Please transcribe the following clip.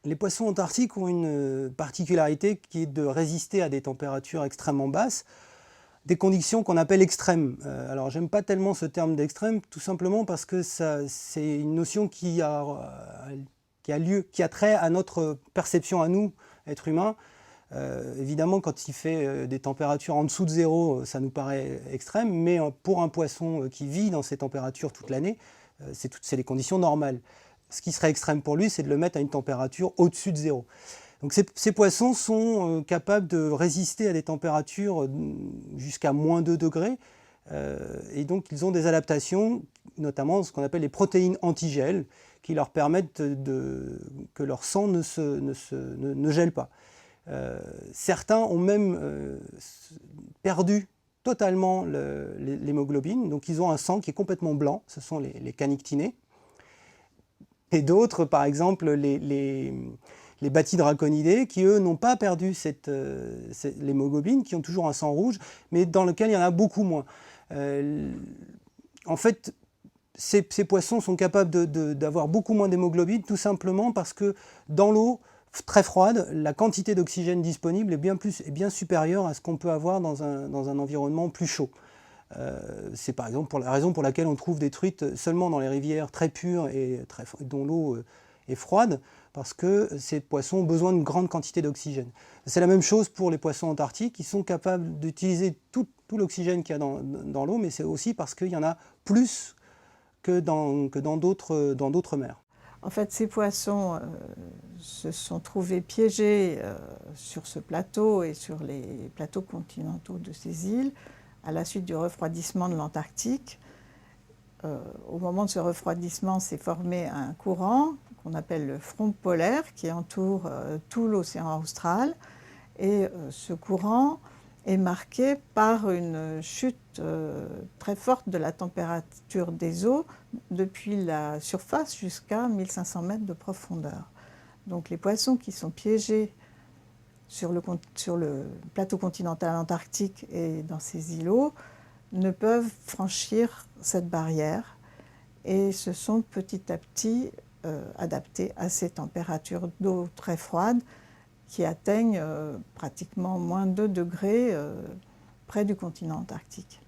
Les poissons antarctiques ont une particularité qui est de résister à des températures extrêmement basses, des conditions qu'on appelle extrêmes. Alors j'aime pas tellement ce terme d'extrême, tout simplement parce que c'est une notion qui a trait à notre perception à nous, êtres humains. Évidemment, quand il fait des températures en dessous de zéro, ça nous paraît extrême, mais pour un poisson qui vit dans ces températures toute l'année, c'est les conditions normales. Ce qui serait extrême pour lui, c'est de le mettre à une température au-dessus de zéro. Donc ces poissons sont capables de résister à des températures jusqu'à moins 2 degrés, et donc ils ont des adaptations, notamment ce qu'on appelle les protéines antigel, qui leur permettent que leur sang ne gèle pas. Certains ont même perdu totalement l'hémoglobine, donc ils ont un sang qui est complètement blanc, ce sont les canictinés. Et d'autres, par exemple, les bathydraconidés, qui eux n'ont pas perdu l'hémoglobine, qui ont toujours un sang rouge, mais dans lequel il y en a beaucoup moins. En fait, ces poissons sont capables d'avoir beaucoup moins d'hémoglobine, tout simplement parce que dans l'eau très froide, la quantité d'oxygène disponible est bien supérieure à ce qu'on peut avoir dans un environnement plus chaud. C'est par exemple la raison pour laquelle on trouve des truites seulement dans les rivières très pures et dont l'eau est froide, parce que ces poissons ont besoin d'une grande quantité d'oxygène. C'est la même chose pour les poissons antarctiques, ils sont capables d'utiliser tout l'oxygène qu'il y a dans l'eau, mais c'est aussi parce qu'il y en a plus que dans d'autres mers. En fait, ces poissons se sont trouvés piégés sur ce plateau et sur les plateaux continentaux de ces îles à la suite du refroidissement de l'Antarctique. Au moment de ce refroidissement, s'est formé un courant qu'on appelle le front polaire qui entoure tout l'océan austral. Et ce courant est marqué par une chute très forte de la température des eaux depuis la surface jusqu'à 1500 mètres de profondeur. Donc les poissons qui sont piégés sur le plateau continental antarctique et dans ces îlots ne peuvent franchir cette barrière et se sont petit à petit adaptés à ces températures d'eau très froides qui atteignent pratiquement moins 2 degrés près du continent antarctique.